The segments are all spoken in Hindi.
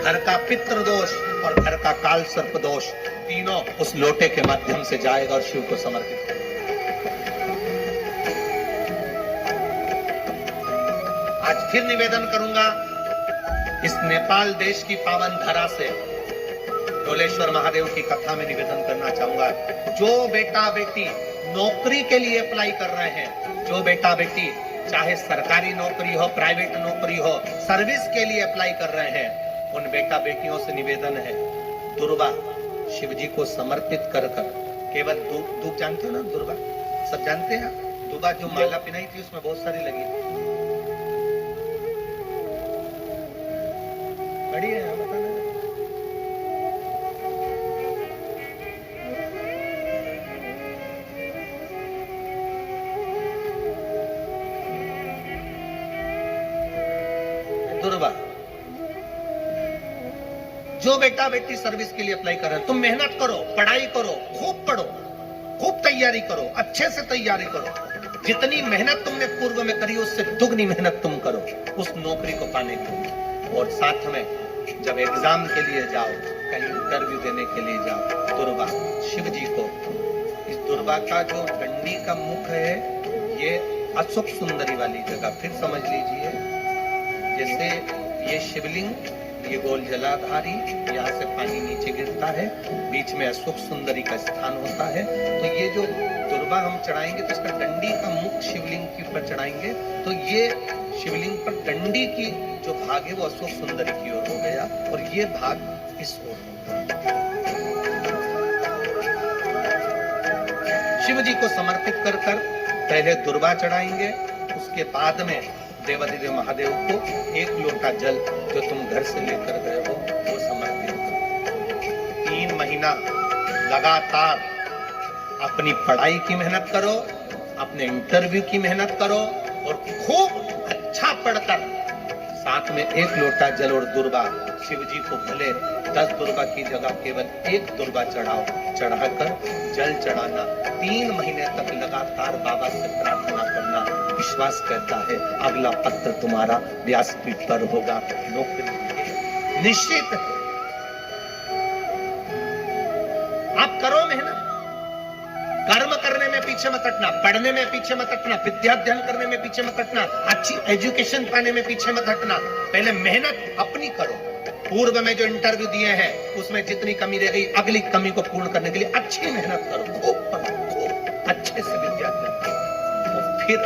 घर का पितृ दोष और घर का काल सर्प दोष तीनों उस लोटे के माध्यम से जाएगा और शिव को समर्पित करेगा। आज फिर निवेदन करूंगा, इस नेपाल देश की पावन धरा से डोलेश्वर महादेव की कथा में निवेदन करना चाहूंगा, जो बेटा बेटी नौकरी के लिए अप्लाई कर रहे हैं, जो बेटा बेटी चाहे सरकारी नौकरी हो, प्राइवेट नौकरी हो, सर्विस के लिए अप्लाई कर रहे हैं, उन बेटा बेटियों से निवेदन है, दुर्वा शिव जी को समर्पित कर केवल दूब जानते हो ना, दुर्वा सब जानते हैं। दुर्वा जो माला पिनाई थी उसमें बहुत सारी लगी बड़ी है, बताना दुर्वा। जो बेटा बेटी सर्विस के लिए अप्लाई कर रहे हैं, तुम मेहनत करो, पढ़ाई करो, खूब पढ़ो, खूब तैयारी करो, अच्छे से तैयारी करो। जितनी मेहनत तुमने पूर्व में करी उससे दुगनी मेहनत तुम करो उस नौकरी को पाने के लिए। और साथ में जब एग्जाम के लिए जाओ, कहीं इंटरव्यू देने के लिए जाओ, दुर्वा शिव जी को, इस दुर्वा का जो डंडी का मुख है ये अशोक सुंदरी वाली जगह, फिर समझ लीजिए जैसे ये शिवलिंग, ये गोल जलाधारी, यहाँ से पानी नीचे गिरता है, बीच में अशोक सुंदरी का स्थान होता है। तो ये जो दुर्वा हम चढ़ाएंगे तो इसका डंडी का मुख शिवलिंग के ऊपर चढ़ाएंगे तो ये शिवलिंग पर डंडी की जो भाग है वो अशोक सुंदरी की ओर हो गया और ये भाग इस ओर हो गया। शिव जी को समर्पित कर पहले दुर्वा चढ़ाएंगे, उसके बाद में देवादिदेव महादेव को एक लोटा जल जो तुम घर से लेकर गए हो वो समर्पित करो। 3 महीना लगातार अपनी पढ़ाई की मेहनत करो, अपने इंटरव्यू की मेहनत करो और खूब अच्छा पढ़कर साथ में एक लोटा जल और दुर्वा, शिव जी को भले 10 दुर्वा की जगह केवल एक दुर्वा चढ़ाओ, चढ़ाकर जल चढ़ाना, 3 महीने तक लगातार बाबा से प्रार्थना करना। विश्वास करता है अगला पत्र तुम्हारा व्यासपीठ पर होगा, नौकरी निश्चित है। आप करो मेहनत, कर्म करने में पीछे मत हटना, पढ़ने में पीछे मत हटना, विद्या अध्ययन करने में पीछे मत हटना, अच्छी एजुकेशन पाने में पीछे मत हटना। पहले मेहनत अपनी करो। पूर्व में जो इंटरव्यू दिए हैं उसमें जितनी कमी रह गई, अगली कमी को पूर्ण करने के लिए अच्छी मेहनत करो, खूब पढ़ो, खूब अच्छे से विद्या अध्ययन करो और फिर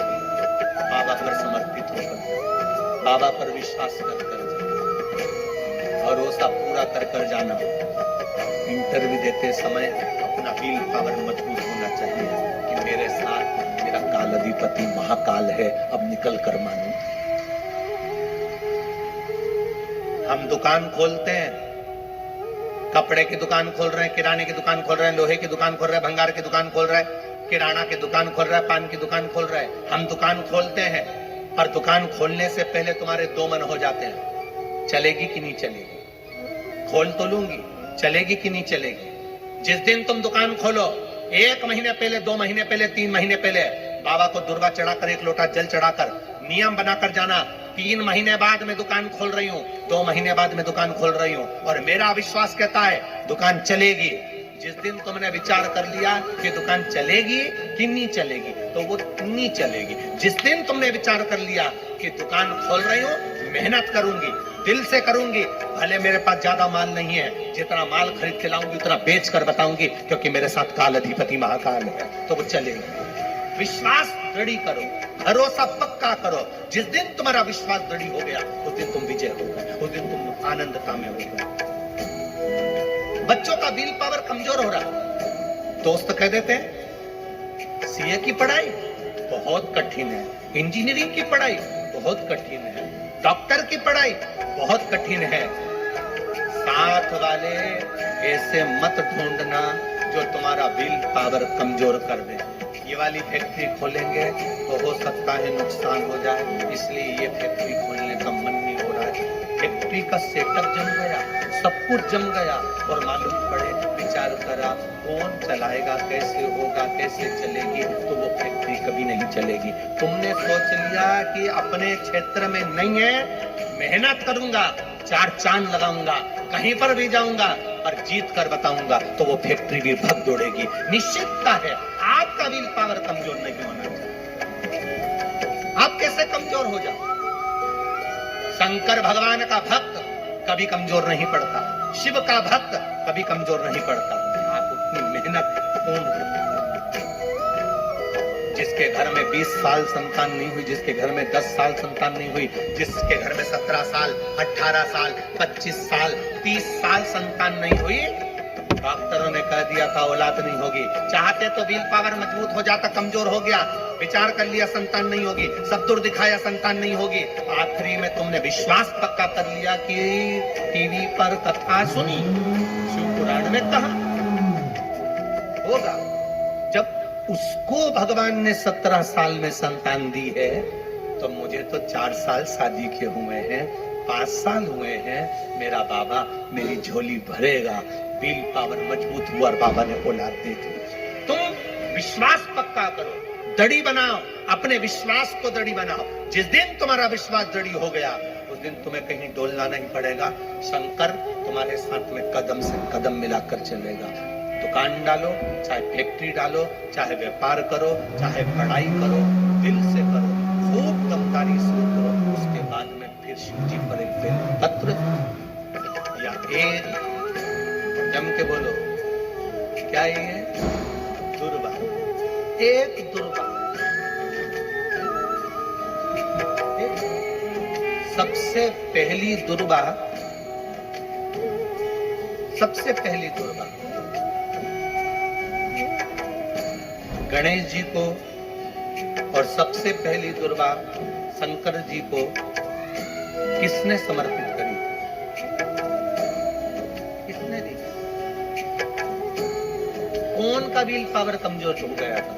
बाबा पर समर्पित होकर, बाबा पर विश्वास कर भरोसा पूरा कर जाना। इंटरव्यू देते समय अपना विल पावर मजबूत होना चाहिए कि मेरे साथ मेरा काल अधिपति महाकाल है, अब निकल कर मानू। हम दुकान खोलते हैं, कपड़े की दुकान खोल रहे हैं, किराने की दुकान खोल रहे हैं, लोहे की दुकान खोल रहे हैं, भंगार की दुकान खोल रहे हैं, किराना की दुकान खोल रहा है, पान की दुकान खोल रहा है। हम दुकान खोलते हैं पर दुकान खोलने से पहले तुम्हारे 2 मन हो जाते हैं, चलेगी कि नहीं चलेगी, खोल तो लूंगी, चलेगी कि नहीं चलेगी। जिस दिन तुम दुकान खोलो 1 महीने पहले, 2 महीने पहले, 3 महीने पहले बाबा को दुर्वा चढ़ाकर एक लोटा जल चढ़ाकर नियम बनाकर जाना, 3 महीने बाद मैं दुकान खोल रही हूँ, 2 महीने बाद मैं दुकान खोल रही हूँ और मेरा विश्वास कहता है दुकान चलेगी। जिस दिन तुमने विचार कर लिया कि दुकान चलेगी कि नहीं चलेगी तो वो नहीं चलेगी। जिस दिन तुमने विचार कर लिया कि दुकान खोल रही हूँ, मेहनत करूंगी, दिल से करूंगी, भले मेरे पास ज्यादा माल नहीं है, जितना माल खरीद के लाऊंगी उतना बेच कर बताऊंगी क्योंकि मेरे साथ काल अधिपति महाकाल है, तो वो चलेगी। विश्वास दृढ़ करो, भरोसा पक्का करो। जिस दिन तुम्हारा विश्वास दृढ़ हो गया उस दिन तुम विजय हो गए, उस दिन तुम आनंदता में हो गए। बच्चों का विल पावर कमजोर हो रहा है, दोस्त कह देते हैं सीए की पढ़ाई बहुत कठिन है, इंजीनियरिंग की पढ़ाई बहुत कठिन है, डॉक्टर की पढ़ाई बहुत कठिन है। साथ वाले ऐसे मत ढूंढना जो तुम्हारा विल पावर कमजोर कर दे। ये वाली फैक्ट्री खोलेंगे तो हो सकता है नुकसान हो जाए, इसलिए ये फैक्ट्री खोलने का मन नहीं हो रहा है। फैक्ट्री का सेटअप जम गया, सब कुछ जम गया और मालूम पड़े, विचार करा कौन चलाएगा, कैसे होगा, कैसे चलेगी, तो वो फैक्ट्री कभी नहीं चलेगी। तुमने सोच लिया कि अपने क्षेत्र में नहीं है, मेहनत करूंगा, चार चांद लगाऊंगा, कहीं पर भी जाऊंगा, पर जीत कर बताऊंगा, तो वो फैक्ट्री भी भग दौड़ेगी। निश्चितता है आपका विल पावर कमजोर नहीं होना चाहिए। आप कैसे कमजोर हो जाओ? शंकर भगवान का भक्त कभी कमजोर नहीं पड़ता, शिव का भक्त कभी कमजोर नहीं पड़ता। आप उतनी मेहनत कौन करता? जिसके घर में 20 साल संतान नहीं हुई, जिसके घर में 10 साल संतान नहीं हुई, जिसके घर में 17 साल, 18 साल, 25 साल, 30 साल संतान नहीं हुई, डॉक्टरों ने कह दिया था औलाद नहीं होगी। चाहते तो विल पावर मजबूत हो जाता, कमजोर हो गया, विचार कर लिया संतान नहीं होगी, सब दूर दिखाया संतान नहीं होगी, आखिरी में तुमने विश्वास पक्का कर लिया कि टीवी पर कथा सुनी, शिव पुराण में कहा होगा। जब उसको भगवान ने 17 साल में संतान दी है, तो मुझे तो 4 साल शादी के हुए हैं, 5 साल हुए हैं, मेरा बाबा मेरी झोली भरेगा। विल पावर मजबूत हुआ और बाबा ने औलाद दे दी। तुम विश्वास पक्का करो, दड़ी बनाओ, अपने विश्वास को दड़ी बनाओ। जिस दिन तुम्हारा विश्वास दड़ी हो गया, उस दिन तुम्हें कहीं डोलना नहीं पड़ेगा। शंकर तुम्हारे साथ में कदम से कदम मिलाकर चलेगा। दुकान डालो, चाहे फैक्ट्री डालो, चाहे व्यापार करो, चाहे पढ़ाई करो, दिल से करो, खूब दमदारी से करो। उसके बाद में फिर शिव जी पर एक बेल पत्र या एक जम के बोलो, क्या ये दुर्वा, एक दुर्वा, सबसे पहली दुर्वा, सबसे पहली दुर्वा गणेश जी को, और सबसे पहली दुर्वा शंकर जी को किसने समर्पित करी? किसने दी? कौन का विल पावर कमजोर हो गया था?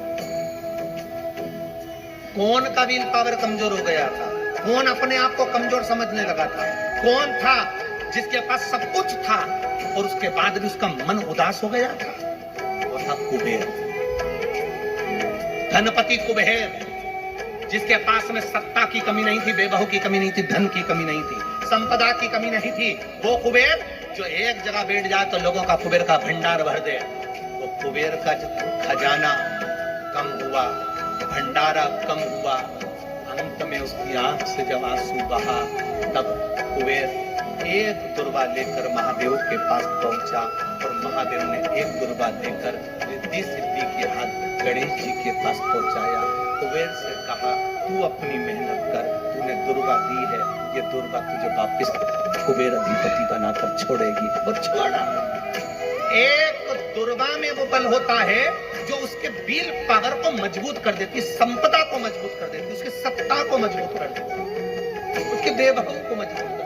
कौन का विल पावर कमजोर हो गया था? कौन अपने आप को कमजोर समझने लगा था? कौन था जिसके पास सब कुछ था और उसके बाद भी उसका मन उदास हो गया था? वो था कुबेर, धनपति कुबेर, जिसके पास में सत्ता की कमी नहीं थी, बेबहू की कमी नहीं थी, धन की कमी नहीं थी, संपदा की कमी नहीं थी। वो कुबेर जो एक जगह बैठ जाए तो लोगों का कुबेर का भंडार भर दे। वो कुबेर का खजाना कम हुआ, भंडारा कम हुआ, अंत में उसकी आंख से जब आंसू बहा, तब कुबेर एक दुर्वा लेकर महादेव के पास पहुंचा और महादेव ने एक दुर्वा लेकर रिद्धि सिद्धि के हाथ गणेश जी के पास पहुंचाया। कुबेर से कहा, तू अपनी मेहनत कर, तूने दुर्वा दी है, ये दुर्वा तुझे वापिस कुबेर अधिपति बनाकर छोड़ेगी। और छोड़ा। एक दुर्वा में वो बल होता है जो उसके विल पावर को मजबूत कर देती, संपदा को मजबूत कर देती, उसकी सत्ता को मजबूत कर देती, उसके बेबहू को मजबूत कर देती।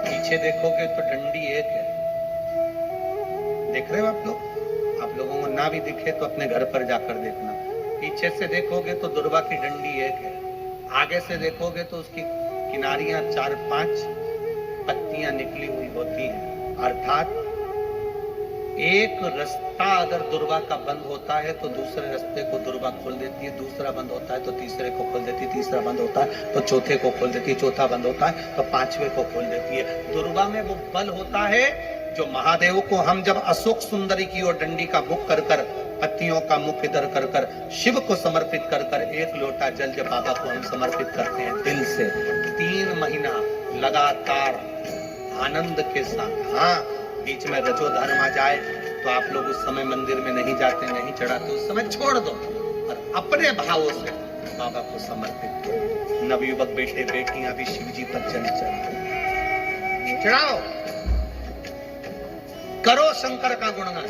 पीछे देखोगे तो डंडी एक है, देख रहे हो आप लोग? आप लोगों को ना भी दिखे तो अपने घर पर जाकर देखना। पीछे से देखोगे तो दुर्वा की डंडी एक है, आगे से देखोगे तो उसकी किनारियां 4-5 पत्तियां निकली हुई होती हैं। अर्थात एक रास्ता अगर दुर्वा का बंद होता है तो दूसरे रास्ते को दुर्वा खोल देती है, दूसरा बंद होता है तो तीसरे को खोल देती है, तीसरा बंद होता है तो चौथे को खोल देती है, चौथा बंद होता है तो 5वें को खोल देती है। दुर्वा में वो बल होता है जो महादेव को हम जब अशोक सुंदरी की ओर डंडी का मुख कर कर, पत्तियों का मुख इधर कर कर, शिव को समर्पित कर कर, एक लोटा जल जब बाबा को हम समर्पित करते हैं दिल से, 3 महीना लगातार आनंद के साथ। हाँ, बीच में रजो धर्म आ जाए तो आप लोग उस समय मंदिर में नहीं जाते, नहीं चढ़ाते, उस समय छोड़ दो और अपने भावों से बाबा को समर्पित करो। नवयुवक बेटे बेटियां भी शिव जी पर जल चढ़ाओ, करो शंकर का गुणगान।